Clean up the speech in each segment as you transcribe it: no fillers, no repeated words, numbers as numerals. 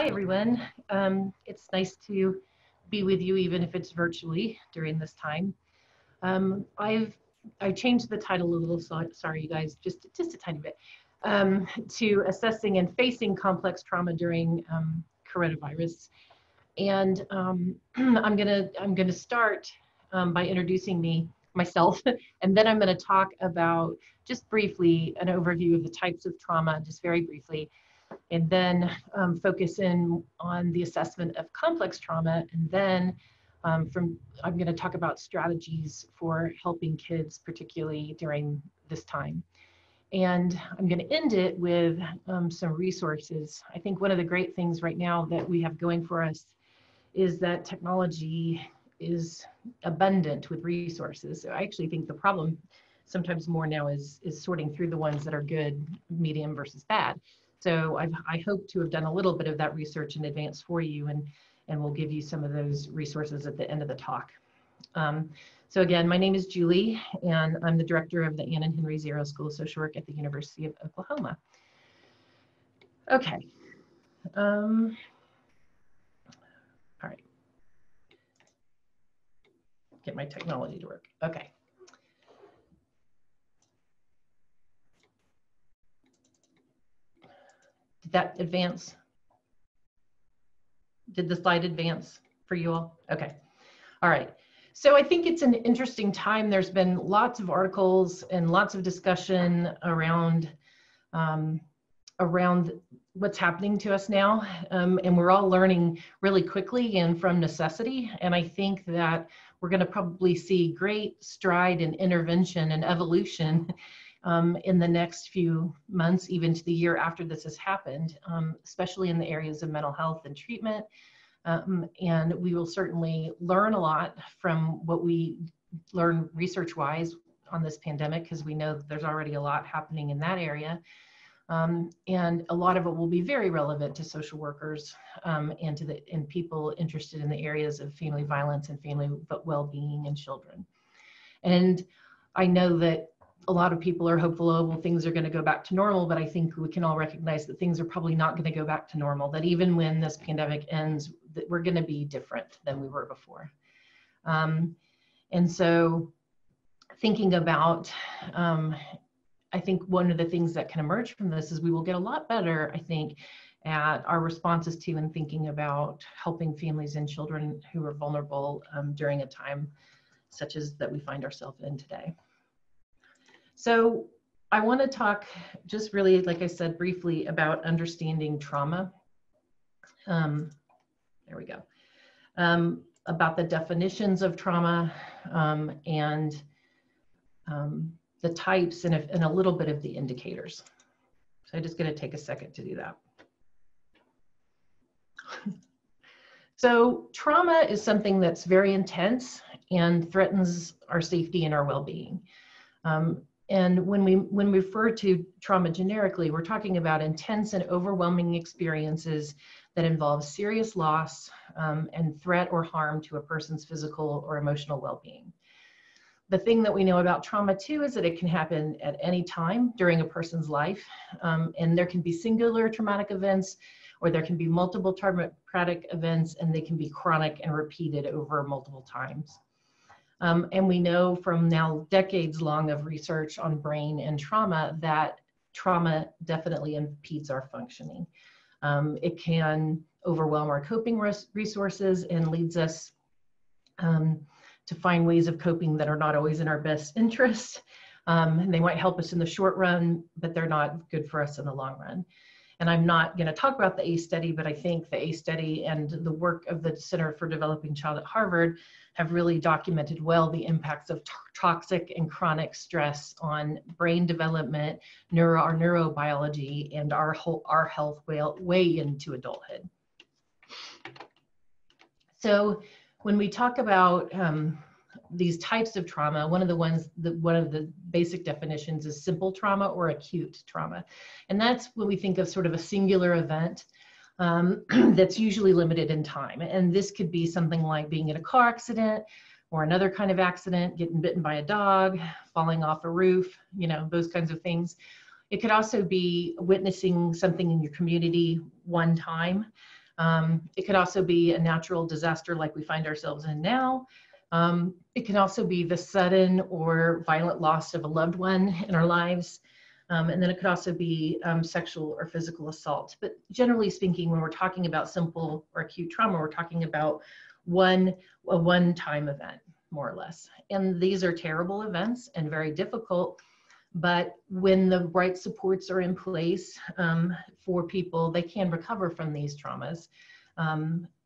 Hi, everyone. It's nice to be with you, even if it's virtually during this time. I changed the title a little, so sorry, you guys, just a tiny bit, to assessing and facing complex trauma during coronavirus. And I'm gonna start by introducing myself, and then I'm gonna talk about just briefly an overview of the types of trauma, just very briefly, and then focus in on the assessment of complex trauma. And then I'm going to talk about strategies for helping kids, particularly during this time. And I'm going to end it with some resources. I think one of the great things right now that we have going for us is that technology is abundant with resources. So I actually think the problem sometimes more now is sorting through the ones that are good, medium versus bad. So I hope to have done a little bit of that research in advance for you, and we'll give you some of those resources at the end of the talk. So again, my name is Julie, and I'm the director of the Ann and Henry Zarrow School of Social Work at the University of Oklahoma. Okay. All right. Get my technology to work. Okay. Did that advance? Did the slide advance for you all? Okay. All right. So I think it's an interesting time. There's been lots of articles and lots of discussion around what's happening to us now. And we're all learning really quickly and from necessity. And I think that we're going to probably see great stride in intervention and evolution in the next few months, even to the year after this has happened, especially in the areas of mental health and treatment. And we will certainly learn a lot from what we learn research-wise on this pandemic, because we know that there's already a lot happening in that area. And a lot of it will be very relevant to social workers and people interested in the areas of family violence and family well-being and children. And I know that a lot of people are hopeful, oh, well, things are going to go back to normal, but I think we can all recognize that things are probably not going to go back to normal, that even when this pandemic ends, that we're going to be different than we were before. And so thinking about, I think one of the things that can emerge from this is we will get a lot better, I think, at our responses to and thinking about helping families and children who are vulnerable during a time such as that we find ourselves in today. So I want to talk just really, like I said, briefly about understanding trauma. There we go. About the definitions of trauma and the types and a little bit of the indicators. So I'm just going to take a second to do that. So trauma is something that's very intense and threatens our safety and our well-being. And when we refer to trauma generically, we're talking about intense and overwhelming experiences that involve serious loss and threat or harm to a person's physical or emotional well-being. The thing that we know about trauma too is that it can happen at any time during a person's life. And there can be singular traumatic events, or there can be multiple traumatic events, and they can be chronic and repeated over multiple times. And we know from now decades long of research on brain and trauma that trauma definitely impedes our functioning. It can overwhelm our coping resources and leads us to find ways of coping that are not always in our best interest. And they might help us in the short run, but they're not good for us in the long run. And I'm not going to talk about the ACE study, but I think the ACE study and the work of the Center for Developing Child at Harvard have really documented well the impacts of toxic and chronic stress on brain development, our neurobiology, and our health way into adulthood. So when we talk about these types of trauma, one of the basic definitions is simple trauma or acute trauma. And that's when we think of sort of a singular event that's usually limited in time. And this could be something like being in a car accident or another kind of accident, getting bitten by a dog, falling off a roof, you know, those kinds of things. It could also be witnessing something in your community one time. It could also be a natural disaster like we find ourselves in now. It can also be the sudden or violent loss of a loved one in our lives. And then it could also be sexual or physical assault. But generally speaking, when we're talking about simple or acute trauma, we're talking about a one-time event, more or less. And these are terrible events and very difficult. But when the right supports are in place for people, they can recover from these traumas,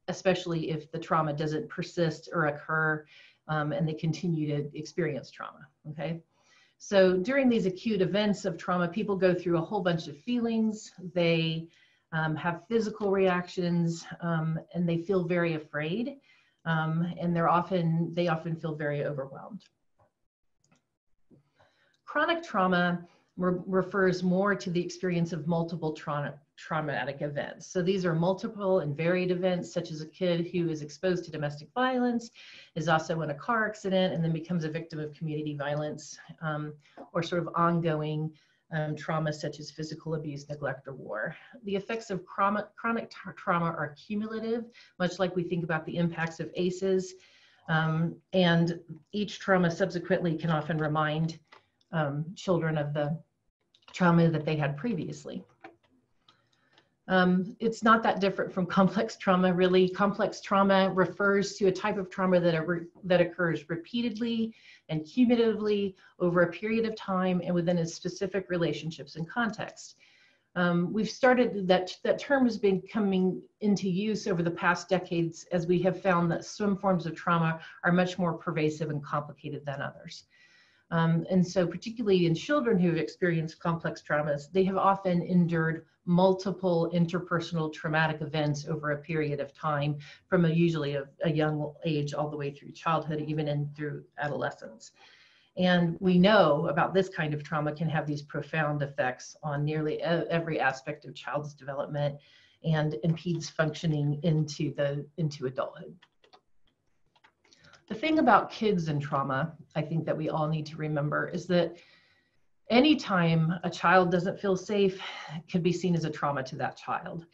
especially if the trauma doesn't persist or occur and they continue to experience trauma, okay? So during these acute events of trauma, people go through a whole bunch of feelings. They have physical reactions and they feel very afraid and they often feel very overwhelmed. Chronic trauma refers more to the experience of multiple traumatic events. So these are multiple and varied events, such as a kid who is exposed to domestic violence, is also in a car accident, and then becomes a victim of community violence, or sort of ongoing trauma such as physical abuse, neglect, or war. The effects of chronic trauma are cumulative, much like we think about the impacts of ACEs, and each trauma subsequently can often remind children of the trauma that they had previously. It's not that different from complex trauma, really. Complex trauma refers to a type of trauma that occurs repeatedly and cumulatively over a period of time and within its specific relationships and context. We've started, that term has been coming into use over the past decades as we have found that some forms of trauma are much more pervasive and complicated than others. And so particularly in children who have experienced complex traumas, they have often endured multiple interpersonal traumatic events over a period of time from usually a young age all the way through childhood, even in through adolescence. And we know about this kind of trauma can have these profound effects on nearly every aspect of child's development and impedes functioning into adulthood. The thing about kids and trauma, I think that we all need to remember, is that anytime a child doesn't feel safe, it could be seen as a trauma to that child.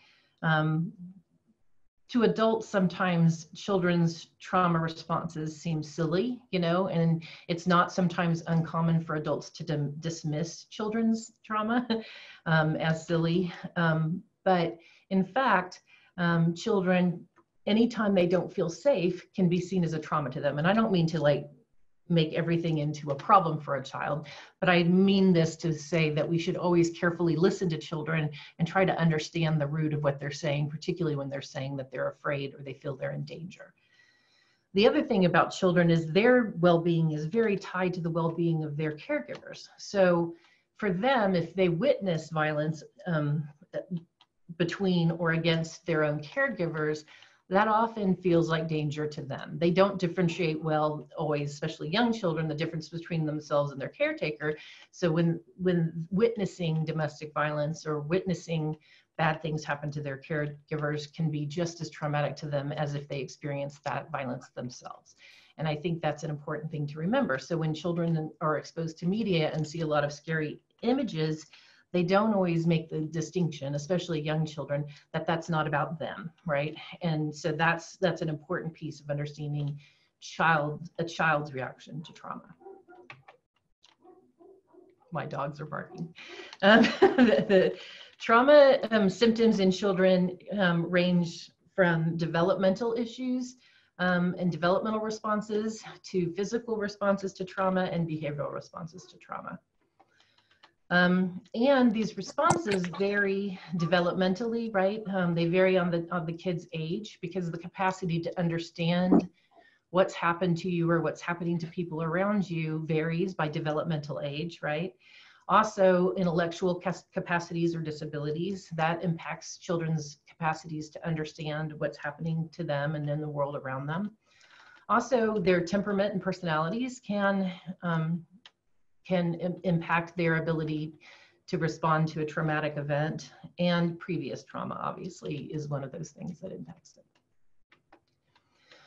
To adults, sometimes children's trauma responses seem silly, you know, and it's not sometimes uncommon for adults to dismiss children's trauma as silly. But in fact, children, anytime they don't feel safe, can be seen as a trauma to them. And I don't mean to like make everything into a problem for a child, but I mean this to say that we should always carefully listen to children and try to understand the root of what they're saying, particularly when they're saying that they're afraid or they feel they're in danger. The other thing about children is their well-being is very tied to the well-being of their caregivers. So for them, if they witness violence between or against their own caregivers, that often feels like danger to them. They don't differentiate well always, especially young children, the difference between themselves and their caretaker. So when witnessing domestic violence or witnessing bad things happen to their caregivers can be just as traumatic to them as if they experienced that violence themselves. And I think that's an important thing to remember. So when children are exposed to media and see a lot of scary images, they don't always make the distinction, especially young children, that that's not about them, right? And so that's an important piece of understanding a child's reaction to trauma. My dogs are barking. The trauma symptoms in children range from developmental issues and developmental responses to physical responses to trauma and behavioral responses to trauma. And these responses vary developmentally, right? They vary on the kid's age because the capacity to understand what's happened to you or what's happening to people around you varies by developmental age, right? Also, intellectual capacities or disabilities, that impacts children's capacities to understand what's happening to them and in the world around them. Also, their temperament and personalities can impact their ability to respond to a traumatic event, and previous trauma obviously is one of those things that impacts it.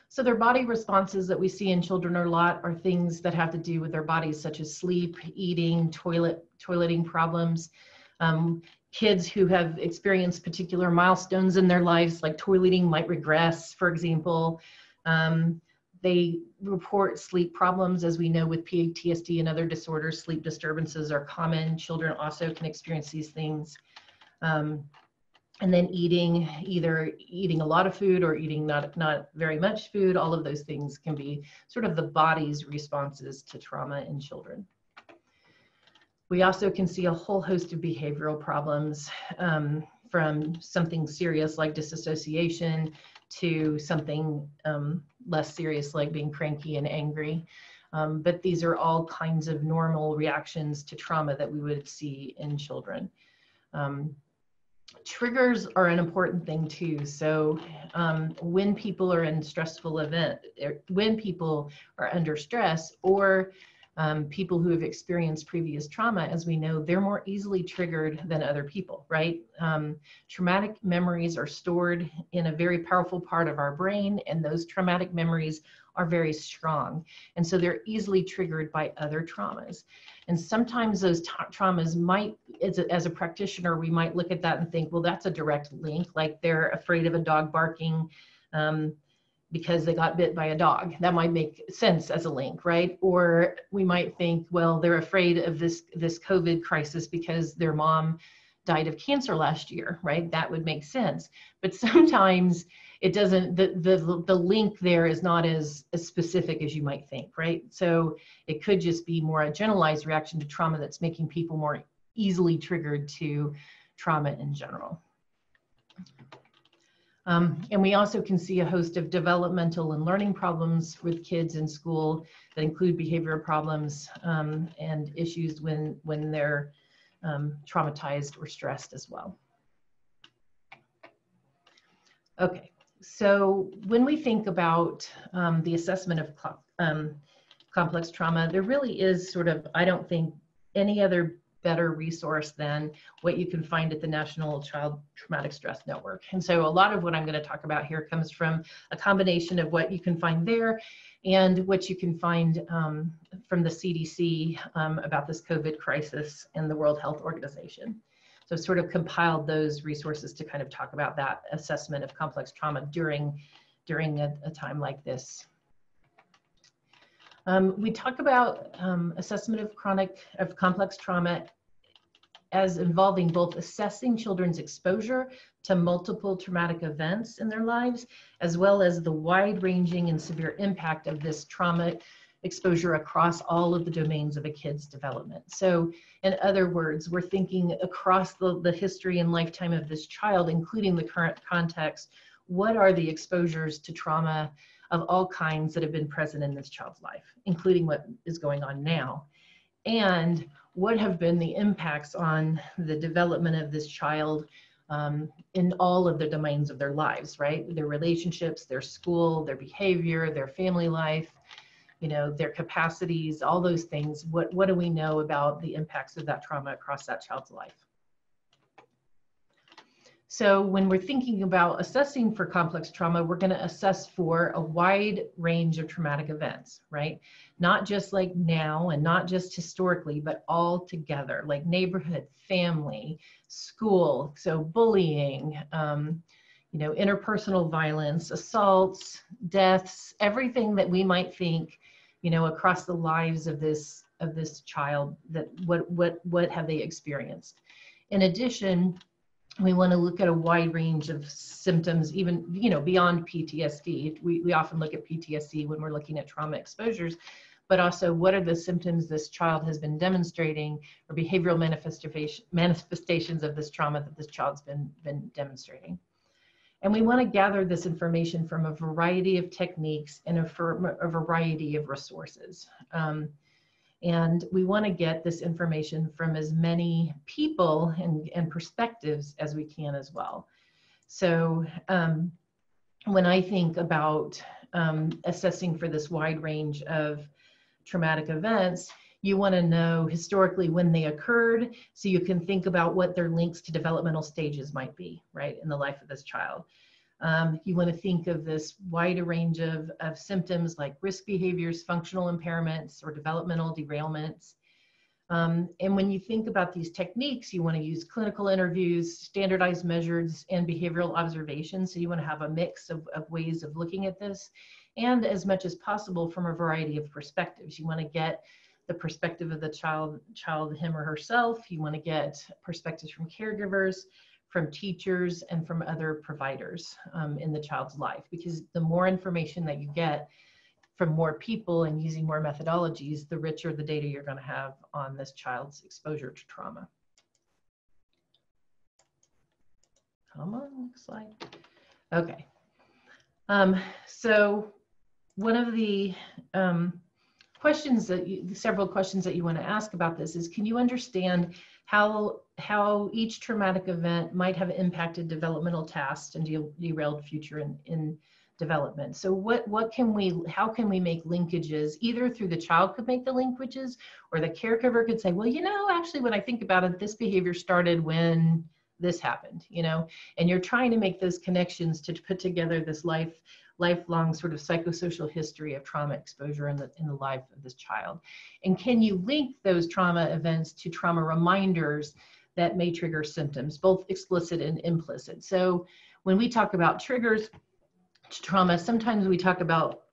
So their body responses that we see in children a lot are things that have to do with their bodies, such as sleep, eating, toileting problems. Kids who have experienced particular milestones in their lives, like toileting, might regress, for example. They report sleep problems. As we know, with PTSD and other disorders, sleep disturbances are common. Children also can experience these things. And then eating, either eating a lot of food or eating not very much food, all of those things can be sort of the body's responses to trauma in children. We also can see a whole host of behavioral problems, from something serious like disassociation to something less serious like being cranky and angry. But these are all kinds of normal reactions to trauma that we would see in children. Triggers are an important thing too. So when people are in stressful event, when people are under stress, or people who have experienced previous trauma, as we know, they're more easily triggered than other people, right? Traumatic memories are stored in a very powerful part of our brain, and those traumatic memories are very strong. And so they're easily triggered by other traumas. And sometimes those traumas might, as a practitioner, we might look at that and think, well, that's a direct link, like they're afraid of a dog barking because they got bit by a dog. That might make sense as a link, right? Or we might think, well, they're afraid of this COVID crisis because their mom died of cancer last year, right? That would make sense. But sometimes it doesn't, the link there is not as specific as you might think, right? So it could just be more a generalized reaction to trauma that's making people more easily triggered to trauma in general. And we also can see a host of developmental and learning problems with kids in school that include behavioral problems and issues when they're traumatized or stressed as well. Okay, so when we think about the assessment of complex trauma, there really is sort of, I don't think, any other better resource than what you can find at the National Child Traumatic Stress Network. And so a lot of what I'm going to talk about here comes from a combination of what you can find there and what you can find from the CDC about this COVID crisis and the World Health Organization. So I've sort of compiled those resources to kind of talk about that assessment of complex trauma during a time like this. We talk about assessment of complex trauma as involving both assessing children's exposure to multiple traumatic events in their lives, as well as the wide-ranging and severe impact of this trauma exposure across all of the domains of a kid's development. So in other words, we're thinking across the history and lifetime of this child, including the current context, what are the exposures to trauma of all kinds that have been present in this child's life, including what is going on now, and what have been the impacts on the development of this child in all of the domains of their lives, right? Their relationships, their school, their behavior, their family life, you know, their capacities, all those things. What do we know about the impacts of that trauma across that child's life? So when we're thinking about assessing for complex trauma, we're going to assess for a wide range of traumatic events, right? Not just like now and not just historically, but all together, like neighborhood, family, school, so bullying, you know, interpersonal violence, assaults, deaths, everything that we might think, you know, across the lives of this child, that what have they experienced. In addition, we want to look at a wide range of symptoms, even, you know, beyond PTSD. We often look at PTSD when we're looking at trauma exposures, but also what are the symptoms this child has been demonstrating, or behavioral manifestations of this trauma that this child's been demonstrating. And we want to gather this information from a variety of techniques and a variety of resources. And we want to get this information from as many people and perspectives as we can as well. So when I think about assessing for this wide range of traumatic events, you want to know historically when they occurred, so you can think about what their links to developmental stages might be, right, in the life of this child. You want to think of this wider range of symptoms like risk behaviors, functional impairments, or developmental derailments. And when you think about these techniques, you want to use clinical interviews, standardized measures, and behavioral observations. So you want to have a mix of ways of looking at this, and as much as possible from a variety of perspectives. You want to get the perspective of the child, him or herself. You want to get perspectives from caregivers, from teachers, and from other providers in the child's life, because the more information that you get from more people and using more methodologies, the richer the data you're going to have on this child's exposure to trauma. Come on, next slide. Okay. So one of the questions several questions that you want to ask about this is, can you understand how each traumatic event might have impacted developmental tasks and derailed future in development? So how can we make linkages? Either through the child could make the linkages, or the caregiver could say, well, actually, when I think about it, this behavior started when this happened, and you're trying to make those connections to put together this lifelong sort of psychosocial history of trauma exposure in the life of this child. And can you link those trauma events to trauma reminders that may trigger symptoms, both explicit and implicit? So when we talk about triggers to trauma, sometimes we talk about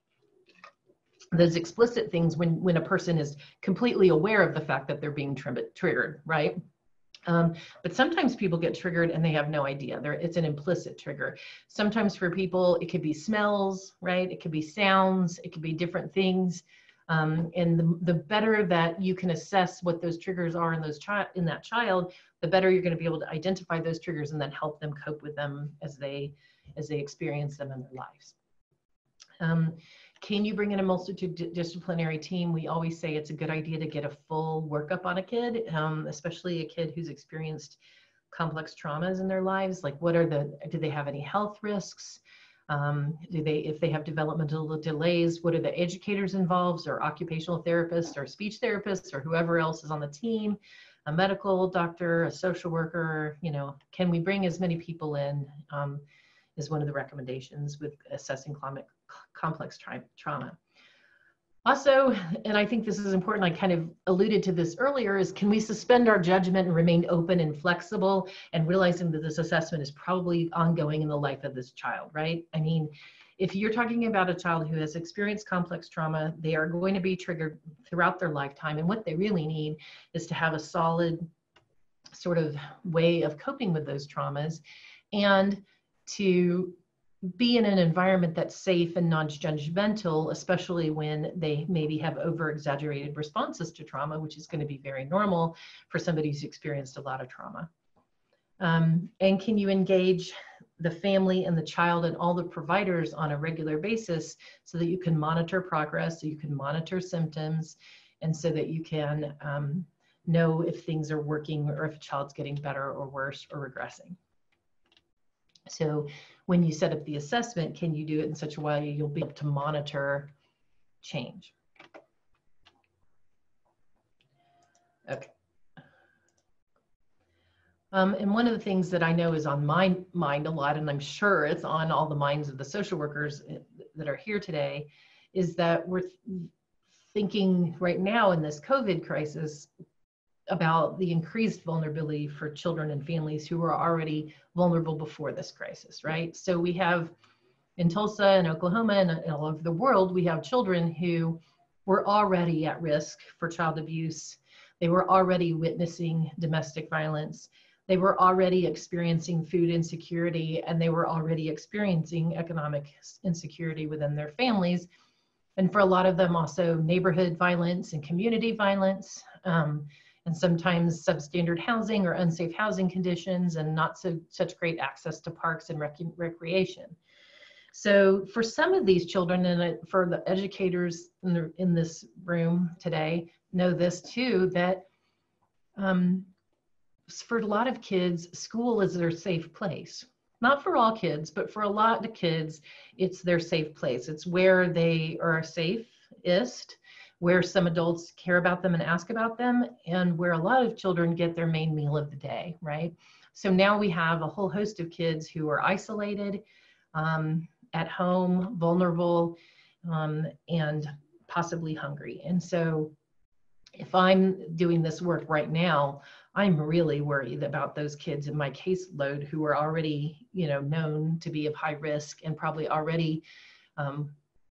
those explicit things when a person is completely aware of the fact that they're being triggered, right? But sometimes people get triggered and they have no idea. It's an implicit trigger. Sometimes for people, it could be smells, right? It could be sounds, it could be different things. And the better that you can assess what those triggers are in that child, the better you're going to be able to identify those triggers and then help them cope with them as they experience them in their lives. Can you bring in a multidisciplinary team? We always say it's a good idea to get a full workup on a kid, especially a kid who's experienced complex traumas in their lives. Like, do they have any health risks? If they have developmental delays, what are the educators involved, or occupational therapists, or speech therapists, or whoever else is on the team, a medical doctor, a social worker? Can we bring as many people in? Is one of the recommendations with assessing complex trauma. Also, and I think this is important, I kind of alluded to this earlier, is can we suspend our judgment and remain open and flexible, and realizing that this assessment is probably ongoing in the life of this child, right? I mean, if you're talking about a child who has experienced complex trauma, they are going to be triggered throughout their lifetime, and what they really need is to have a solid sort of way of coping with those traumas, and to be in an environment that's safe and non-judgmental, especially when they maybe have over-exaggerated responses to trauma, which is going to be very normal for somebody who's experienced a lot of trauma. And can you engage the family and the child and all the providers on a regular basis so that you can monitor progress, so you can monitor symptoms, and so that you can know if things are working or if a child's getting better or worse or regressing. So when you set up the assessment, can you do it in such a way you'll be able to monitor change? Okay. And one of the things that I know is on my mind a lot, and I'm sure it's on all the minds of the social workers that are here today, is that we're thinking right now in this COVID crisis about the increased vulnerability for children and families who were already vulnerable before this crisis, right? So we have in Tulsa and Oklahoma and all over the world, we have children who were already at risk for child abuse. They were already witnessing domestic violence. They were already experiencing food insecurity, and they were already experiencing economic insecurity within their families. And for a lot of them also neighborhood violence and community violence. And sometimes substandard housing or unsafe housing conditions, and not such great access to parks and recreation. So for some of these children, and for the educators in this room today, know this too, that for a lot of kids, school is their safe place. Not for all kids, but for a lot of kids, it's their safe place. It's where they are safest, where some adults care about them and ask about them, and where a lot of children get their main meal of the day, right? So now we have a whole host of kids who are isolated, at home, vulnerable, and possibly hungry. And so if I'm doing this work right now, I'm really worried about those kids in my caseload who are already, known to be of high risk and probably already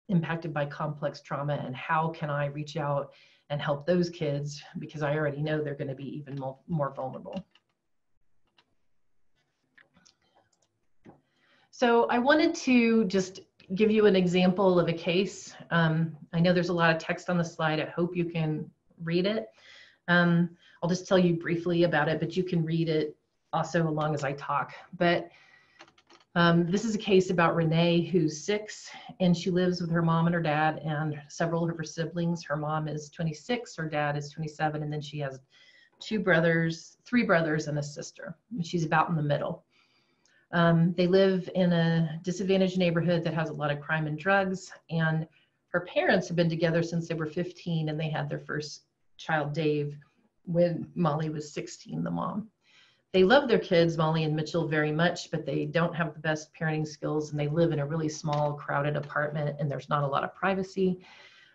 impacted by complex trauma. And how can I reach out and help those kids, because I already know they're going to be even more vulnerable. So I wanted to just give you an example of a case. I know there's a lot of text on the slide. I hope you can read it. I'll just tell you briefly about it, but you can read it also along as I talk. But this is a case about Renee, who's 6, and she lives with her mom and her dad and several of her siblings. Her mom is 26, her dad is 27, and then she has 3 brothers and a sister. She's about in the middle. They live in a disadvantaged neighborhood that has a lot of crime and drugs, and her parents have been together since they were 15, and they had their first child, Dave, when Molly was 16, the mom. They love their kids, Molly and Mitchell, very much, but they don't have the best parenting skills, and they live in a really small, crowded apartment, and there's not a lot of privacy.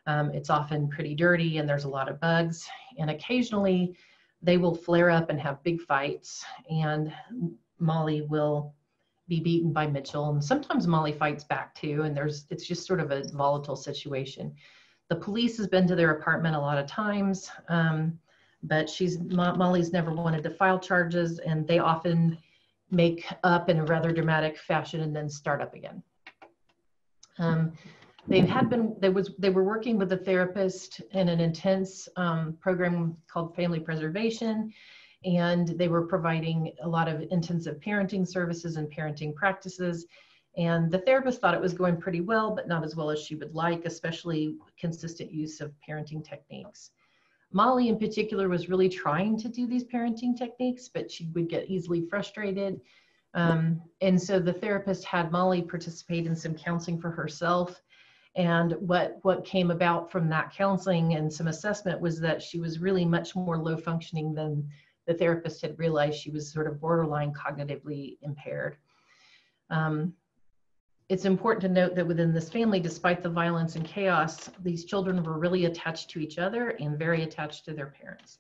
It's often pretty dirty, and there's a lot of bugs, and occasionally they will flare up and have big fights, and Molly will be beaten by Mitchell, and sometimes Molly fights back too, and it's just sort of a volatile situation. The police has been to their apartment a lot of times, but Molly's never wanted to file charges, and they often make up in a rather dramatic fashion and then start up again. They were working with a therapist in an intense program called Family Preservation, and they were providing a lot of intensive parenting services and parenting practices. And the therapist thought it was going pretty well, but not as well as she would like, especially consistent use of parenting techniques. Molly in particular was really trying to do these parenting techniques, but she would get easily frustrated. And so the therapist had Molly participate in some counseling for herself. And what came about from that counseling and some assessment was that she was really much more low functioning than the therapist had realized. She was sort of borderline cognitively impaired. It's important to note that within this family, despite the violence and chaos, these children were really attached to each other and very attached to their parents.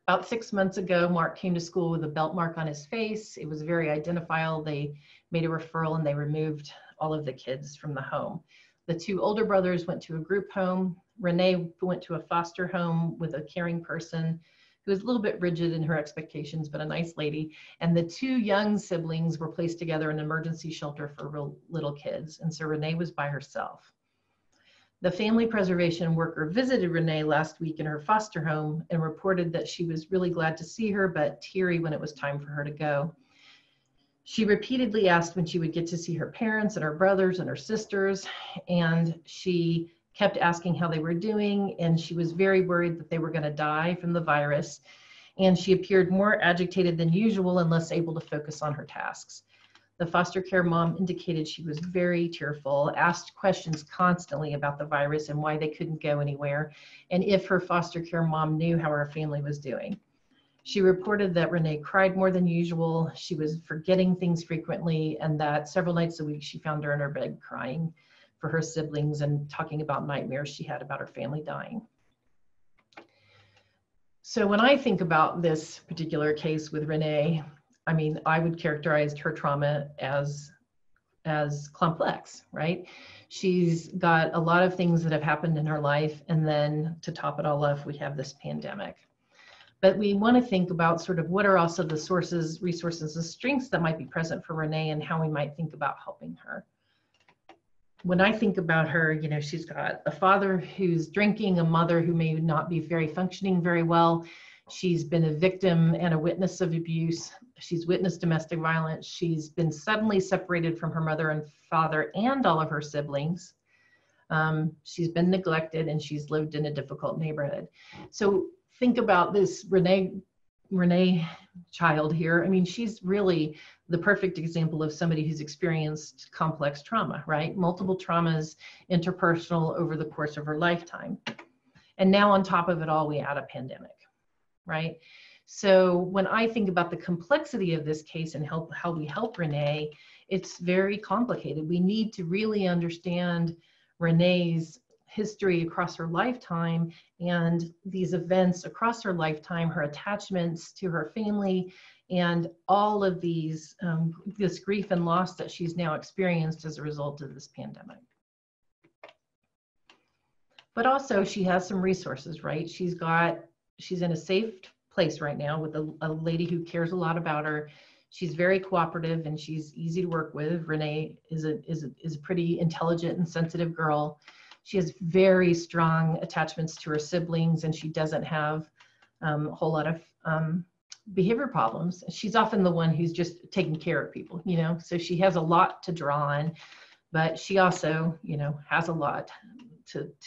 About 6 months ago, Mark came to school with a belt mark on his face. It was very identifiable. They made a referral and they removed all of the kids from the home. The 2 older brothers went to a group home. Renee went to a foster home with a caring person who was a little bit rigid in her expectations, but a nice lady. And the 2 young siblings were placed together in an emergency shelter for real little kids. And so Renee was by herself. The family preservation worker visited Renee last week in her foster home and reported that she was really glad to see her, but teary when it was time for her to go. She repeatedly asked when she would get to see her parents and her brothers and her sisters, and she kept asking how they were doing, and she was very worried that they were going to die from the virus, and she appeared more agitated than usual and less able to focus on her tasks. The foster care mom indicated she was very tearful, asked questions constantly about the virus and why they couldn't go anywhere, and if her foster care mom knew how her family was doing. She reported that Renee cried more than usual, she was forgetting things frequently, and that several nights a week she found her in her bed crying for her siblings and talking about nightmares she had about her family dying. So when I think about this particular case with Renee, I mean, I would characterize her trauma as complex, right? She's got a lot of things that have happened in her life, and then to top it all off, we have this pandemic. But we want to think about sort of what are also the sources, resources, and strengths that might be present for Renee and how we might think about helping her. When I think about her, she's got a father who's drinking, a mother who may not be functioning very well. She's been a victim and a witness of abuse. She's witnessed domestic violence. She's been suddenly separated from her mother and father and all of her siblings. She's been neglected, and she's lived in a difficult neighborhood. So think about this Renee child here. I mean, she's really the perfect example of somebody who's experienced complex trauma, right? Multiple traumas, interpersonal over the course of her lifetime. And now on top of it all, we add a pandemic, right? So when I think about the complexity of this case and how we help Renee, it's very complicated. We need to really understand Renee's history across her lifetime and these events across her lifetime, her attachments to her family, and all of these, this grief and loss that she's now experienced as a result of this pandemic. But also she has some resources, right? She's in a safe place right now with a lady who cares a lot about her. She's very cooperative and she's easy to work with. Renee is a pretty intelligent and sensitive girl. She has very strong attachments to her siblings, and she doesn't have a whole lot of behavior problems. She's often the one who's just taking care of people, you know, so she has a lot to draw on, but she also, you know, has a lot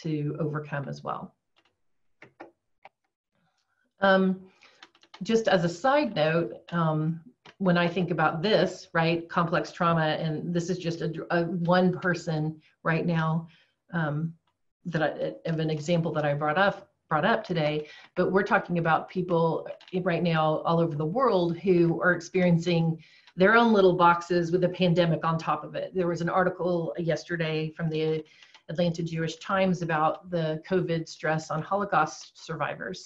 to overcome as well. Just as a side note, when I think about this, right, complex trauma, and this is just a one person right now of an example that I brought up today, but we're talking about people right now all over the world who are experiencing their own little boxes with a pandemic on top of it. There was an article yesterday from the Atlanta Jewish Times about the COVID stress on Holocaust survivors.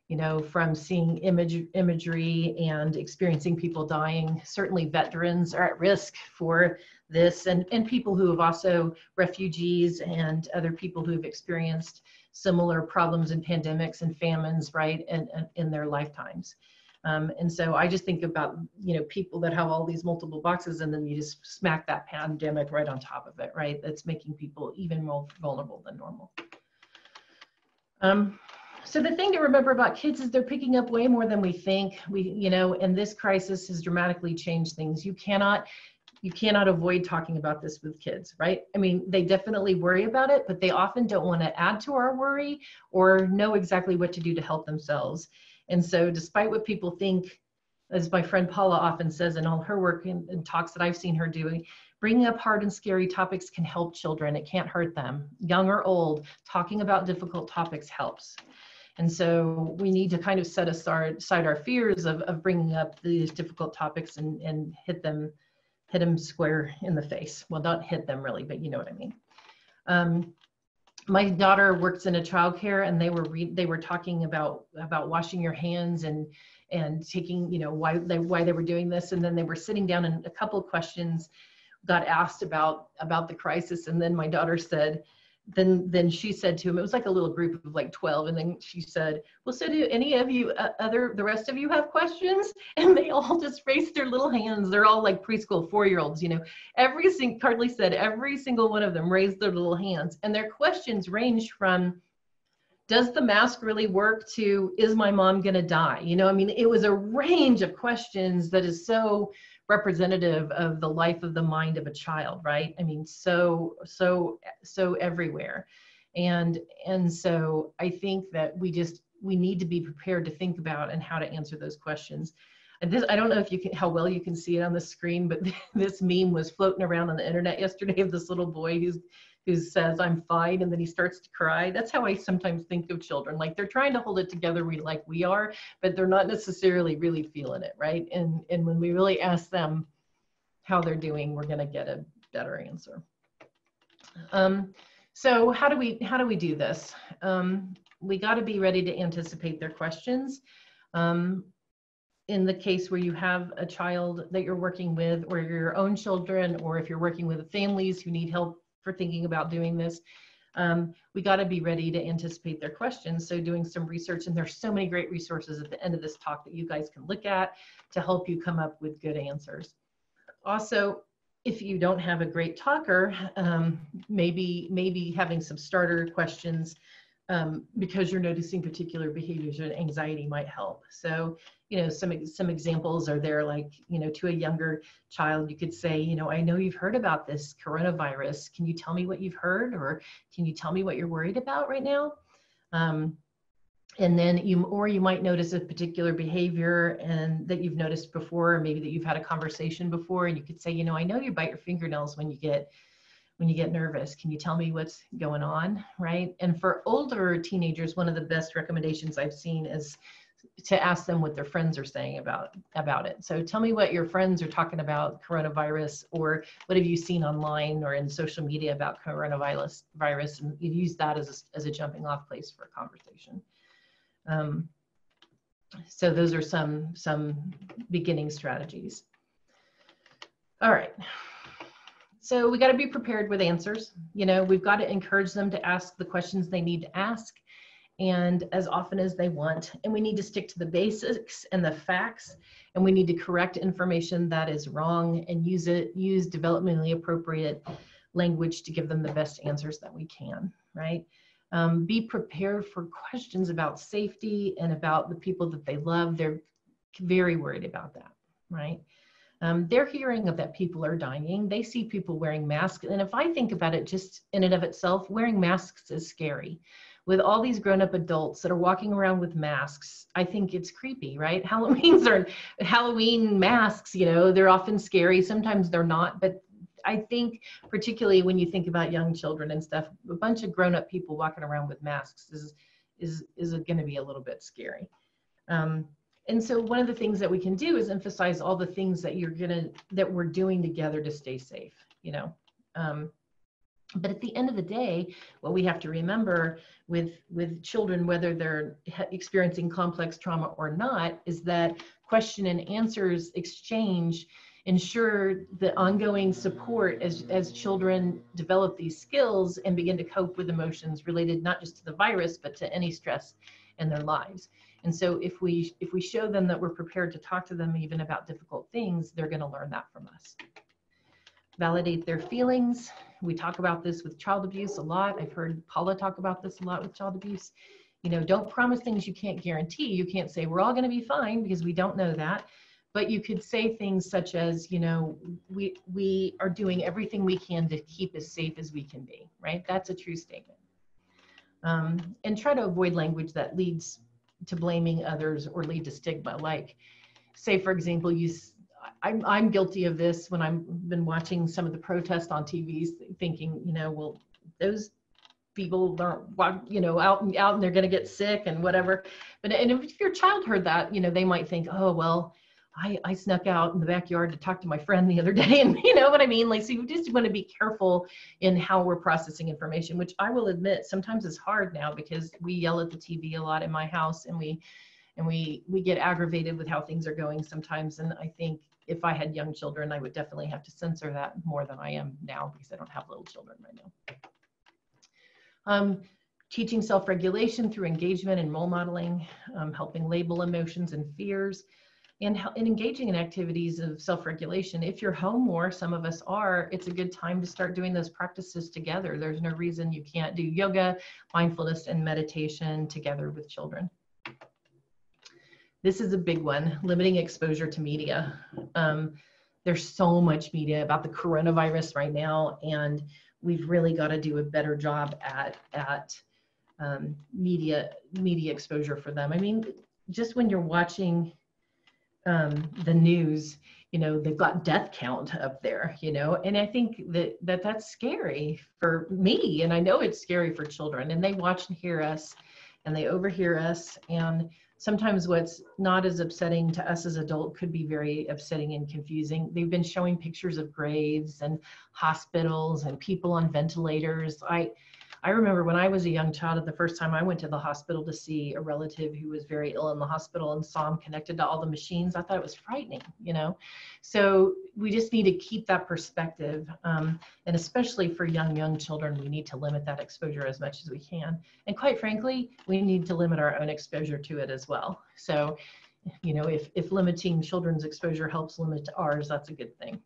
You know, from seeing imagery and experiencing people dying. Certainly veterans are at risk for this, and people who have also, refugees and other people who have experienced similar problems and pandemics and famines, right, and in their lifetimes. And so I just think about, you know, people that have all these multiple boxes, and then you just smack that pandemic right on top of it, right? That's making people even more vulnerable than normal. So the thing to remember about kids is they're picking up way more than we think. You know, and this crisis has dramatically changed things. You cannot avoid talking about this with kids, right? I mean, they definitely worry about it, but they often don't want to add to our worry or know exactly what to do to help themselves. And so despite what people think, as my friend Paula often says in all her work and talks that I've seen her doing, bringing up hard and scary topics can help children. It can't hurt them. Young or old, talking about difficult topics helps. And so we need to kind of set aside our fears of bringing up these difficult topics and hit them square in the face. Well, not hit them really, but you know what I mean. My daughter works in a childcare, and they were talking about washing your hands and taking, you know, why they were doing this, and then they were sitting down, and a couple of questions got asked about the crisis, and then my daughter said, then she said to him, it was like a little group of like 12, and then she said, well, so do any of you the rest of you have questions? And they all just raised their little hands. They're all like preschool 4-year-olds, you know. Carly said every single one of them raised their little hands, and their questions ranged from, does the mask really work, to, is my mom gonna die? You know, I mean, it was a range of questions that is so representative of the life of the mind of a child, right? I mean, so everywhere. And so I think that we need to be prepared to think about and how to answer those questions. And this, I don't know how well you can see it on the screen, but this meme was floating around on the internet yesterday of this little boy who says, I'm fine, and then he starts to cry. That's how I sometimes think of children. Like, they're trying to hold it together like we are, but they're not necessarily really feeling it, right? And when we really ask them how they're doing, we're gonna get a better answer. So how do we do this? We gotta be ready to anticipate their questions. In the case where you have a child that you're working with, or your own children, or if you're working with families who need help for thinking about doing this, we got to be ready to anticipate their questions. So doing some research, and there's so many great resources at the end of this talk that you guys can look at to help you come up with good answers. Also, if you don't have a great talker, maybe having some starter questions because you're noticing particular behaviors or anxiety might help. So, you know, some examples are there, like, you know, to a younger child, you could say, you know, I know you've heard about this coronavirus. Can you tell me what you've heard? Or can you tell me what you're worried about right now? And then you might notice a particular behavior and that you've noticed before, or maybe that you've had a conversation before, and you could say, you know, I know you bite your fingernails when you get nervous. Can you tell me what's going on, right? And for older teenagers, one of the best recommendations I've seen is to ask them what their friends are saying about it. So tell me what your friends are talking about coronavirus, or what have you seen online or in social media about coronavirus, and you use that as a jumping off place for a conversation. So those are some beginning strategies. All right. So we got to be prepared with answers. You know, we've got to encourage them to ask the questions they need to ask, and as often as they want. And we need to stick to the basics and the facts, and we need to correct information that is wrong and use developmentally appropriate language to give them the best answers that we can, right? Be prepared for questions about safety and about the people that they love. They're very worried about that, right? They're hearing that people are dying. They see people wearing masks. And if I think about it just in and of itself, wearing masks is scary. With all these grown-up adults that are walking around with masks, I think it's creepy, right? Halloween masks, you know, they're often scary. Sometimes they're not, but I think particularly when you think about young children and stuff, a bunch of grown-up people walking around with masks is going to be a little bit scary. And so one of the things that we can do is emphasize all the things that we're doing together to stay safe, you know. But at the end of the day, what we have to remember with children, whether they're experiencing complex trauma or not, is that question and answers exchange ensure the ongoing support as children develop these skills and begin to cope with emotions related not just to the virus, but to any stress in their lives. And so if we show them that we're prepared to talk to them even about difficult things, they're going to learn that from us. Validate their feelings. We talk about this with child abuse a lot. I've heard Paula talk about this a lot with child abuse. You know, don't promise things you can't guarantee. You can't say we're all going to be fine, because we don't know that. But you could say things such as, you know, we are doing everything we can to keep as safe as we can be, right? That's a true statement. And try to avoid language that leads to blaming others or lead to stigma. Like, say, for example, I'm guilty of this when I've been watching some of the protests on TV, thinking, you know, well, those people aren't, you know, out and they're going to get sick and whatever. And if your child heard that, you know, they might think, oh, well, I snuck out in the backyard to talk to my friend the other day, and you know what I mean? Like, so you just want to be careful in how we're processing information, which I will admit sometimes is hard now, because we yell at the TV a lot in my house, and we get aggravated with how things are going sometimes. And I think if I had young children, I would definitely have to censor that more than I am now, because I don't have little children right now. Teaching self-regulation through engagement and role modeling, helping label emotions and fears, and engaging in activities of self-regulation. If you're home more, some of us are, it's a good time to start doing those practices together. There's no reason you can't do yoga, mindfulness, and meditation together with children. This is a big one, limiting exposure to media. There's so much media about the coronavirus right now, and we've really got to do a better job at media exposure for them. I mean, just when you're watching the news, you know, they've got death count up there, you know, and I think that's scary for me, and I know it's scary for children, and they watch and hear us, and they overhear us, and sometimes what's not as upsetting to us as adults could be very upsetting and confusing. They've been showing pictures of graves and hospitals and people on ventilators. I remember when I was a young child, the first time I went to the hospital to see a relative who was very ill in the hospital and saw him connected to all the machines, I thought it was frightening, you know? So we just need to keep that perspective. And especially for young children, we need to limit that exposure as much as we can. And quite frankly, we need to limit our own exposure to it as well. So, you know, if limiting children's exposure helps limit ours, that's a good thing.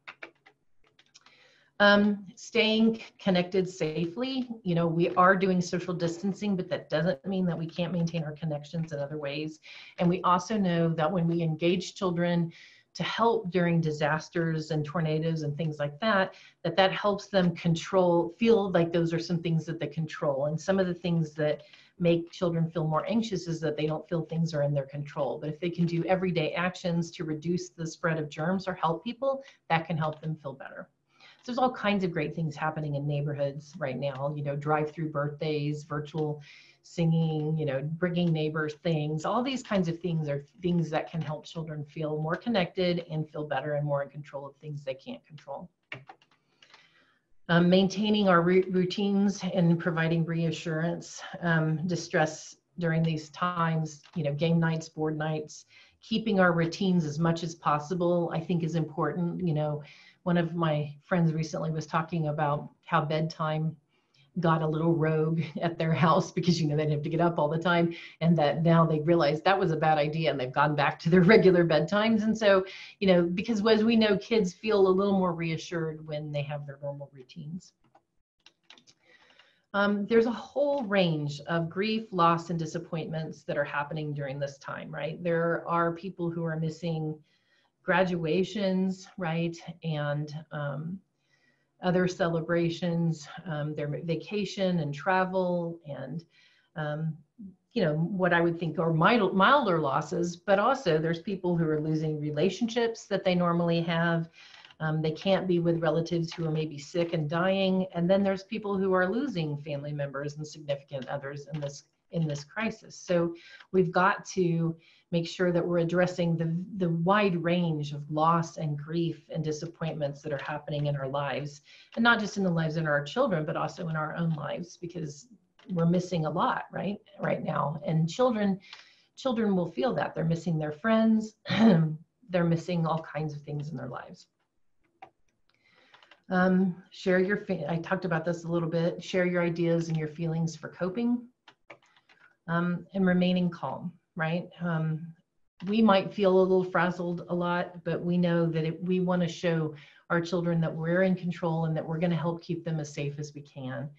Staying connected safely. You know, we are doing social distancing, but that doesn't mean that we can't maintain our connections in other ways. And we also know that when we engage children to help during disasters and tornadoes and things like that, that helps them feel like those are some things that they control. And some of the things that make children feel more anxious is that they don't feel things are in their control. But if they can do everyday actions to reduce the spread of germs or help people, that can help them feel better. There's all kinds of great things happening in neighborhoods right now, you know, drive-through birthdays, virtual singing, you know, bringing neighbors things. All these kinds of things are things that can help children feel more connected and feel better and more in control of things they can't control. Maintaining our routines and providing reassurance, distress during these times, you know, game nights, board nights, keeping our routines as much as possible, I think is important. You know, one of my friends recently was talking about how bedtime got a little rogue at their house because, you know, they'd have to get up all the time, and that now they realized that was a bad idea and they've gone back to their regular bedtimes. And so, you know, because as we know, kids feel a little more reassured when they have their normal routines. There's a whole range of grief, loss, and disappointments that are happening during this time, right? There are people who are missing graduations, right? And other celebrations, their vacation and travel, and you know, what I would think are milder losses, but also there's people who are losing relationships that they normally have. They can't be with relatives who are maybe sick and dying. And then there's people who are losing family members and significant others in this crisis. So we've got to make sure that we're addressing the wide range of loss and grief and disappointments that are happening in our lives, and not just in the lives of our children, but also in our own lives, because we're missing a lot right now. And children will feel that they're missing their friends. They're missing all kinds of things in their lives. Share your, I talked about this a little bit, share your ideas and your feelings for coping, and remaining calm, right? We might feel a little frazzled a lot, but we know that we want to show our children that we're in control and that we're going to help keep them as safe as we can.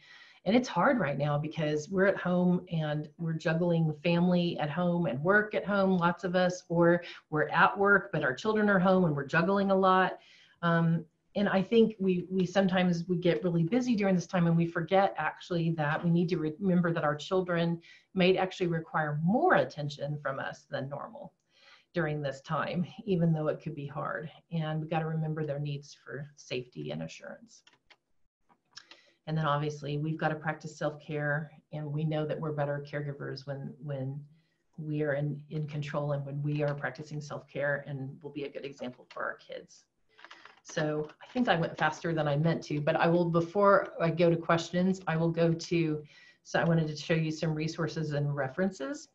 And it's hard right now because we're at home and we're juggling family at home and work at home, lots of us, or we're at work, but our children are home and we're juggling a lot. And I think we sometimes get really busy during this time and we forget actually that we need to remember that our children may actually require more attention from us than normal during this time, even though it could be hard. And we've got to remember their needs for safety and assurance. And then obviously we've got to practice self-care, and we know that we're better caregivers when we are in control and when we are practicing self-care, and will be a good example for our kids. So I think I went faster than I meant to, but I will, before I go to questions, I will go to, so I wanted to show you some resources and references.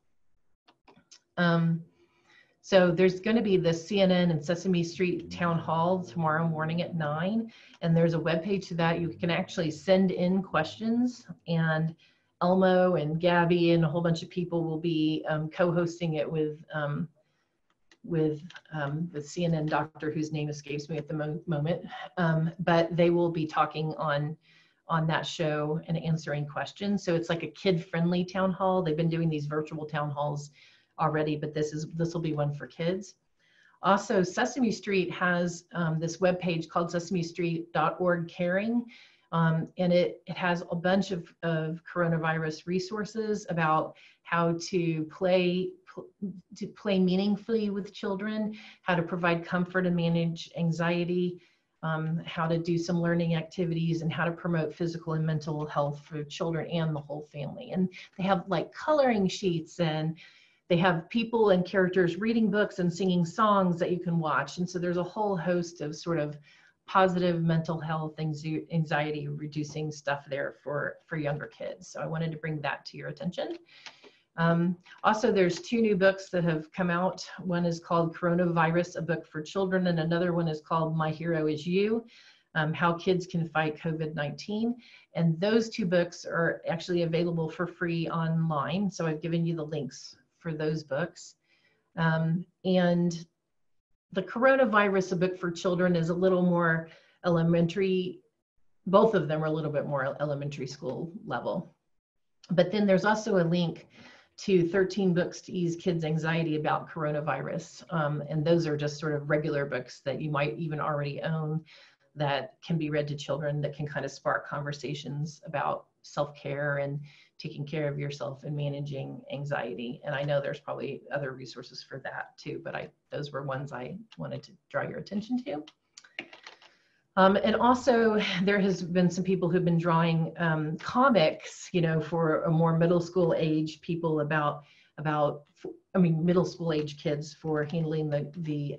So there's going to be the CNN and Sesame Street town hall tomorrow morning at 9, and there's a webpage to that. You can actually send in questions, and Elmo and Gabby and a whole bunch of people will be co-hosting it with the CNN doctor whose name escapes me at the moment, but they will be talking on that show and answering questions. So it's like a kid-friendly town hall. They've been doing these virtual town halls already, but this will be one for kids. Also, Sesame Street has this webpage called sesamestreet.org caring, and it has a bunch of coronavirus resources about how to play meaningfully with children, how to provide comfort and manage anxiety, how to do some learning activities, and how to promote physical and mental health for children and the whole family. And they have like coloring sheets, and they have people and characters reading books and singing songs that you can watch. And so there's a whole host of sort of positive mental health, anxiety reducing stuff there for younger kids. So I wanted to bring that to your attention. Also, there's 2 new books that have come out. One is called Coronavirus, a book for children, and another one is called My Hero Is You, How Kids Can Fight COVID-19. And those 2 books are actually available for free online. So I've given you the links for those books. And the Coronavirus, a book for children, is a little more elementary. Both of them are a little bit more elementary school level. But then there's also a link to 13 books to ease kids' anxiety about coronavirus. And those are just sort of regular books that you might even already own that can be read to children, that can kind of spark conversations about self-care and taking care of yourself and managing anxiety. And I know there's probably other resources for that too, but those were ones I wanted to draw your attention to. And also there has been some people who've been drawing comics, you know, for a more middle school age people about middle school age kids for handling the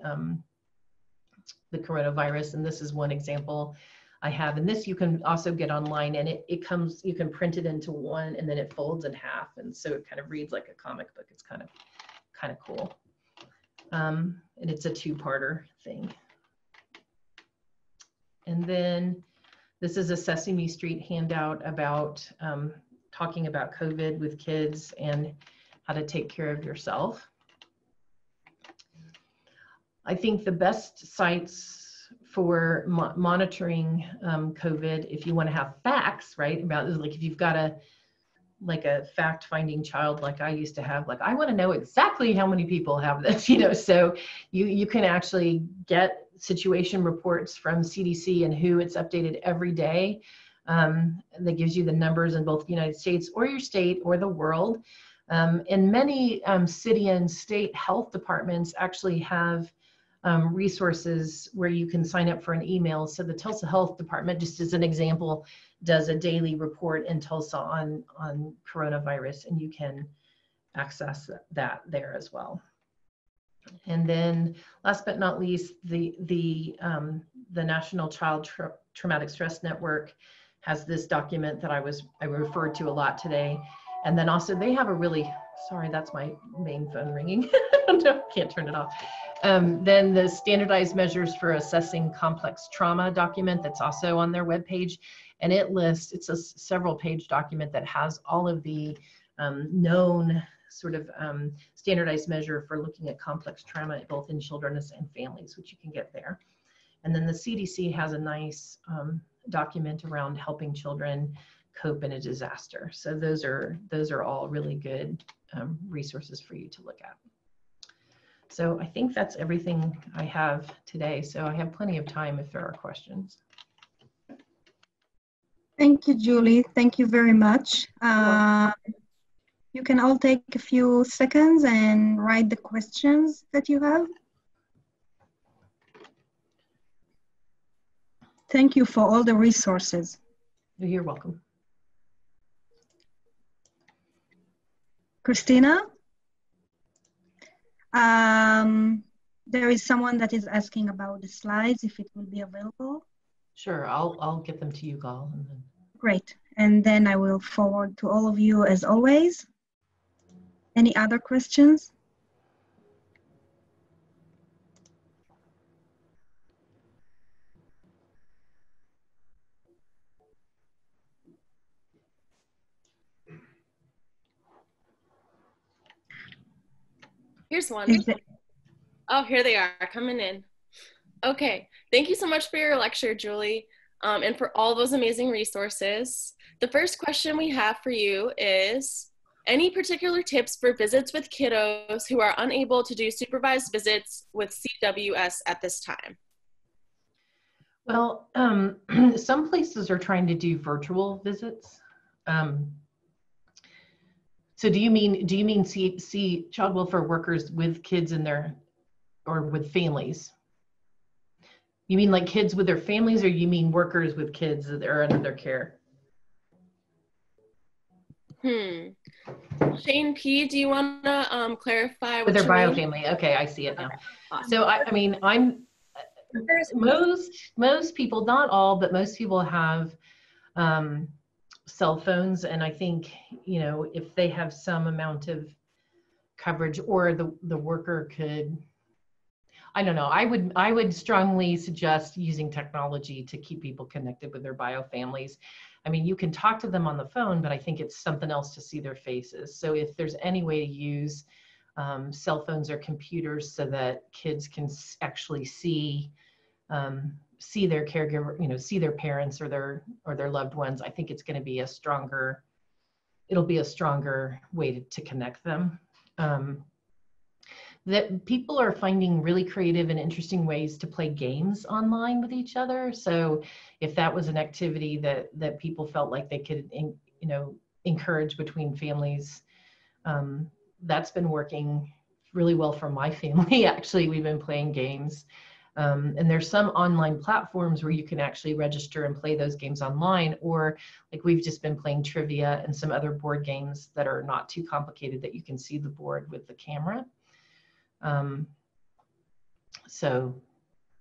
coronavirus. And this is one example I have. And this you can also get online, and it comes, you can print it into one and then it folds in half. And so it kind of reads like a comic book. It's kind of cool. And it's a two-parter thing. And then this is a Sesame Street handout about talking about COVID with kids and how to take care of yourself. I think the best sites for monitoring COVID, if you want to have facts, right, about this, like if you've got a fact-finding child like I used to have, like I want to know exactly how many people have this, you know, so you can actually get situation reports from CDC and WHO. It's updated every day. That gives you the numbers in both the United States or your state or the world. And many city and state health departments actually have resources where you can sign up for an email. So the Tulsa Health Department, just as an example, does a daily report in Tulsa on coronavirus, and you can access that there as well. And then last but not least, the National Child Traumatic Stress Network has this document that I referred to a lot today. And then also they have a really, sorry, that's my main phone ringing. No, can't turn it off. Then the standardized measures for assessing complex trauma document that's also on their webpage. And it lists, it's a several page document that has all of the known sort of standardized measure for looking at complex trauma, both in children and families, which you can get there. And then the CDC has a nice document around helping children cope in a disaster. So those are all really good resources for you to look at. So I think that's everything I have today. So I have plenty of time if there are questions. Thank you, Julie. Thank you very much. You can all take a few seconds and write the questions that you have. Thank you for all the resources. You're welcome. Christina? There is someone that is asking about the slides, if it will be available. Sure, I'll get them to you, Gal. And then... Great, and then I will forward to all of you as always. Any other questions? Here's one. Oh, here they are coming in. Okay, thank you so much for your lecture, Julie, and for all those amazing resources. The first question we have for you is, any particular tips for visits with kiddos who are unable to do supervised visits with CWS at this time? Well, some places are trying to do virtual visits. So do you mean see child welfare workers with kids in their, or with families? You mean like kids with their families, or you mean workers with kids that are under their care? Shane P., do you want to clarify what with their bio mean? family? Okay, I see it now. Okay, awesome. So I mean, most people, not all, but most people have cell phones, and I think, you know, if they have some amount of coverage, or the worker could, I don't know, I would strongly suggest using technology to keep people connected with their bio families. I mean, you can talk to them on the phone, but I think it's something else to see their faces. So if there's any way to use cell phones or computers so that kids can actually see their caregiver, you know, see their parents or their loved ones, I think it's going to be a stronger, it'll be a stronger way to connect them. That people are finding really creative and interesting ways to play games online with each other. So if that was an activity that people felt like they could, you know, encourage between families, that's been working really well for my family. Actually, we've been playing games And there's some online platforms where you can actually register and play those games online, or like we've just been playing trivia and some other board games that are not too complicated that you can see the board with the camera. So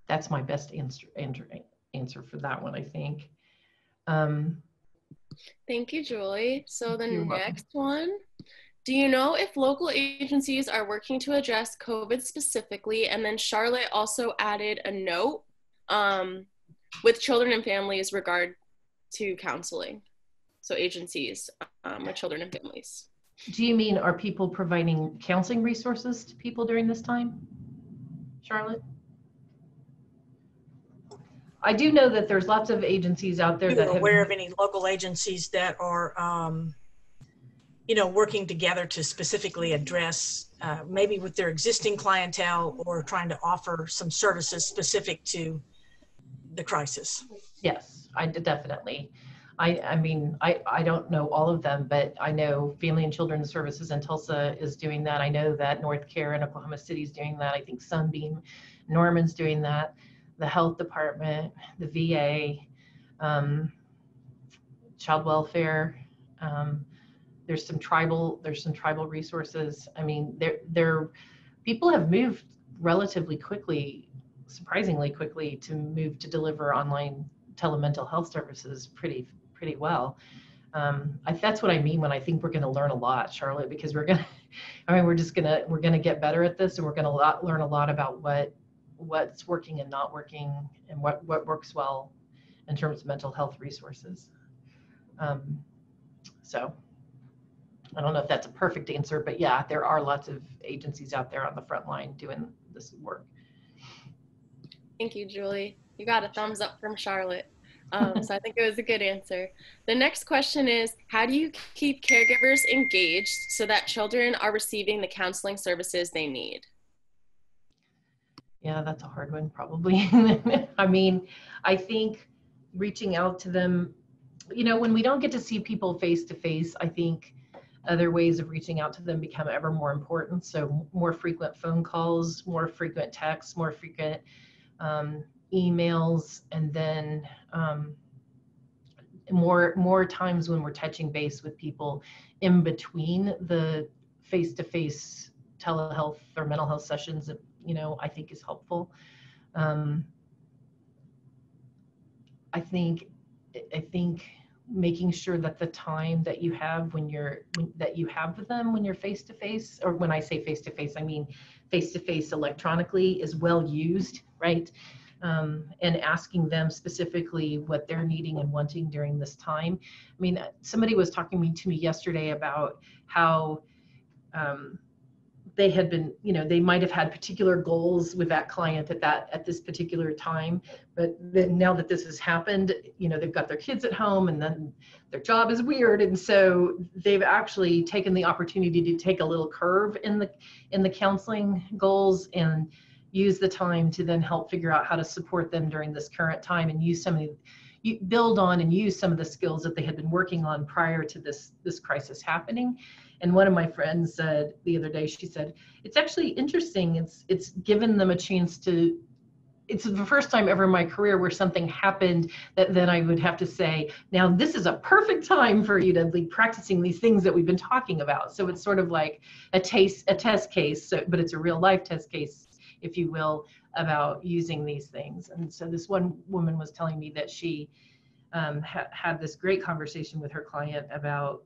that's my best answer for that one, I think. Thank you, Julie. So the next one, do you know if local agencies are working to address COVID specifically? And then Charlotte also added a note with children and families regard to counseling. So agencies with children and families. Do you mean, are people providing counseling resources to people during this time, Charlotte? I do know that there's lots of agencies out there that are aware of any local agencies that are, you know, working together to specifically address maybe with their existing clientele or trying to offer some services specific to the crisis. Yes, I definitely. I mean, I don't know all of them, but I know Family and Children's Services in Tulsa is doing that. I know that North Care in Oklahoma City is doing that. I think Sunbeam, Norman's doing that. The health department, the VA, child welfare. There's some tribal resources. I mean, people have moved relatively quickly, surprisingly quickly, to move to deliver online telemental health services pretty well. That's what I mean when I think we're going to learn a lot, Charlotte, because we're gonna get better at this, and we're going to learn a lot about what's working and not working, and what works well in terms of mental health resources. So I don't know if that's a perfect answer, but yeah, there are lots of agencies out there on the front line doing this work. Thank you, Julie. You got a thumbs up from Charlotte. So I think it was a good answer. The next question is, how do you keep caregivers engaged so that children are receiving the counseling services they need? Yeah, that's a hard one, probably. I mean, I think reaching out to them, you know, when we don't get to see people face to face, I think other ways of reaching out to them become ever more important. So more frequent phone calls, more frequent texts, more frequent emails, and then more times when we're touching base with people in between the face-to-face telehealth or mental health sessions, you know, I think is helpful. I think making sure that the time that you have that you have with them when you're face-to-face, or when I say face-to-face, I mean face-to-face electronically, is well used, right? And asking them specifically what they're needing and wanting during this time. I mean, somebody was talking to me yesterday about how they had been, you know, they might have had particular goals with that client at this particular time, but then now that this has happened, you know, they've got their kids at home, and then their job is weird, and so they've actually taken the opportunity to take a little curve in the counseling goals and use the time to then help figure out how to support them during this current time, and build on and use some of the skills that they had been working on prior to this crisis happening. And one of my friends said the other day, she said, it's actually interesting. It's given them a chance to, it's the first time ever in my career where something happened that then I would have to say, now this is a perfect time for you to be practicing these things that we've been talking about. So it's sort of like a test case, but it's a real life test case, if you will, about using these things. And so this one woman was telling me that she had this great conversation with her client about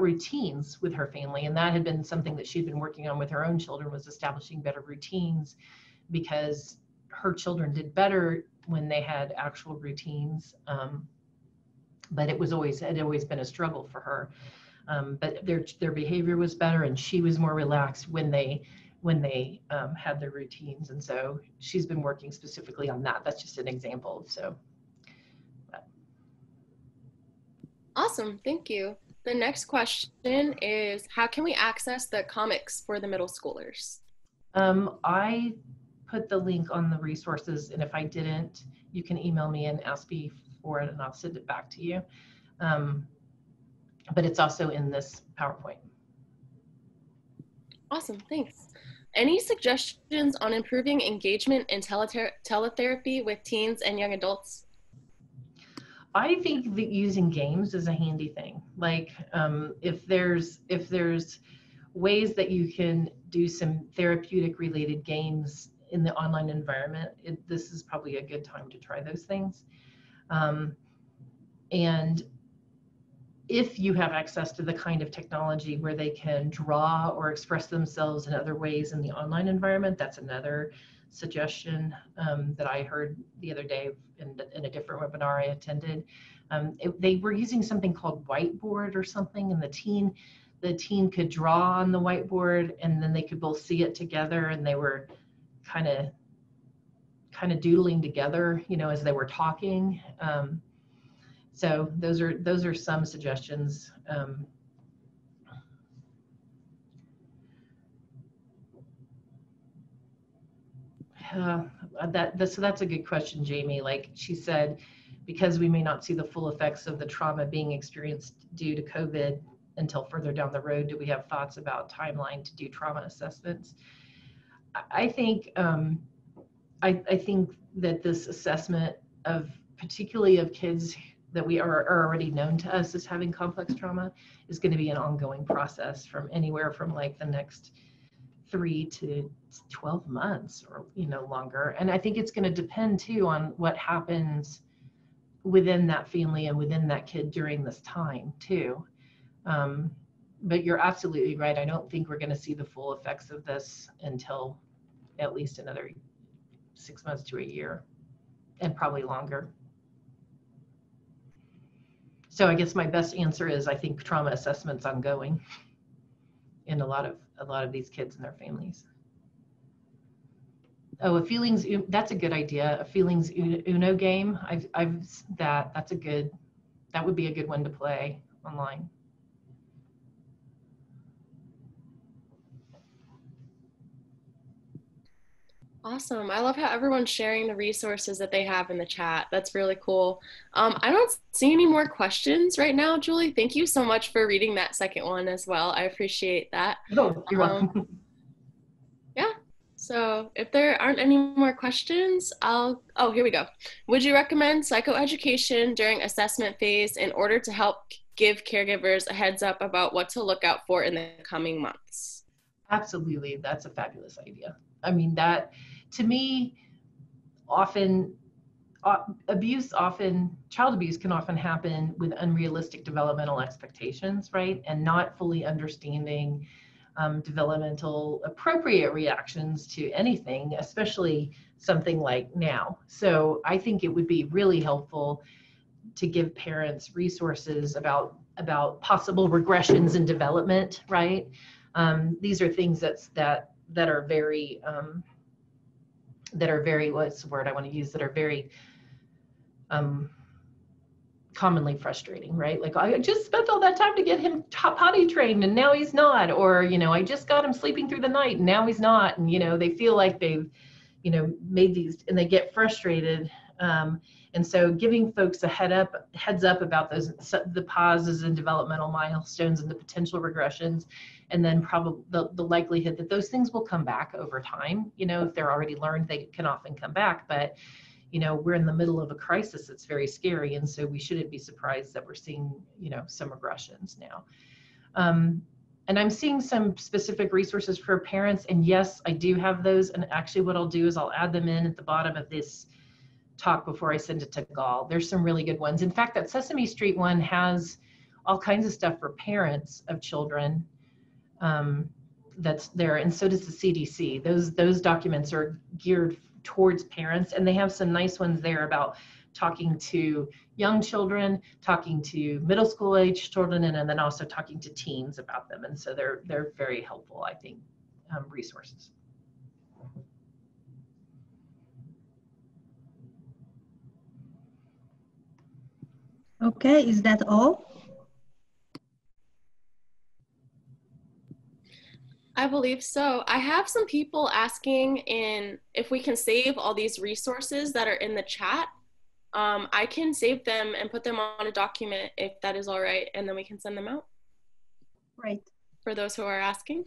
routines with her family, and that had been something that she'd been working on with her own children, was establishing better routines, because her children did better when they had actual routines, but it had always been a struggle for her. But their behavior was better, and she was more relaxed when they had their routines, and so she's been working specifically on that. That's just an example. So awesome, thank you. The next question is, how can we access the comics for the middle schoolers? I put the link on the resources, and if I didn't, you can email me and ask me for it, and I'll send it back to you. But it's also in this PowerPoint. Awesome, thanks. Any suggestions on improving engagement in teletherapy with teens and young adults? I think that using games is a handy thing. Like if there's ways that you can do some therapeutic related games in the online environment, this is probably a good time to try those things. And if you have access to the kind of technology where they can draw or express themselves in other ways in the online environment, that's another suggestion that I heard the other day in a different webinar I attended. They were using something called whiteboard or something, and the teen could draw on the whiteboard, and then they could both see it together, and they were kind of doodling together, you know, as they were talking. So those are some suggestions. So that's a good question, Jamie. Like she said, because we may not see the full effects of the trauma being experienced due to COVID until further down the road, do we have thoughts about timeline to do trauma assessments? I think I think that this assessment of particularly of kids that we are already known to us as having complex trauma is going to be an ongoing process from anywhere from like the next 3 to 12 months or, you know, longer. And I think it's going to depend too on what happens within that family and within that kid during this time too. But you're absolutely right. I don't think we're going to see the full effects of this until at least another 6 months to a year, and probably longer. So I guess my best answer is I think trauma assessment's ongoing in a lot of these kids and their families. Oh, that's a good idea. A feelings Uno game. That would be a good one to play online. Awesome. I love how everyone's sharing the resources that they have in the chat. That's really cool. I don't see any more questions right now, Julie. Thank you so much for reading that second one as well. I appreciate that. Oh, you're welcome. Yeah. So if there aren't any more questions, oh, here we go. Would you recommend psychoeducation during assessment phase in order to help give caregivers a heads up about what to look out for in the coming months? Absolutely. That's a fabulous idea. I mean, that to me, often child abuse can often happen with unrealistic developmental expectations, right? And not fully understanding developmental appropriate reactions to anything, especially something like now. So I think it would be really helpful to give parents resources about possible regressions in development, right? These are things that are very what's the word I want to use, that are very commonly frustrating, right? Like, I just spent all that time to get him potty trained and now he's not, or, you know, I just got him sleeping through the night and now he's not. And, you know, they feel like they've, you know, made these, and they get frustrated. And so giving folks a heads up about the pauses and developmental milestones and the potential regressions, and then probably the likelihood that those things will come back over time. You know, if they're already learned, they can often come back, but you know, we're in the middle of a crisis. It's very scary. And so we shouldn't be surprised that we're seeing, you know, some regressions now. And I'm seeing some specific resources for parents, and yes, I do have those. And actually what I'll do is I'll add them in at the bottom of this talk before I send it to Gal. There's some really good ones. In fact, that Sesame Street one has all kinds of stuff for parents of children that's there. And so does the CDC. Those documents are geared towards parents, and they have some nice ones there about talking to young children, talking to middle school age children, and then also talking to teens about them. And so they're very helpful, I think, resources. Okay, is that all? I believe so. I have some people asking if we can save all these resources that are in the chat. I can save them and put them on a document if that is all right, and then we can send them out. Right. For those who are asking.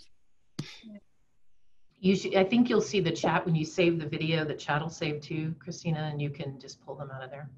You should, I think you'll see the chat when you save the video, the chat will save too, Christina, and you can just pull them out of there.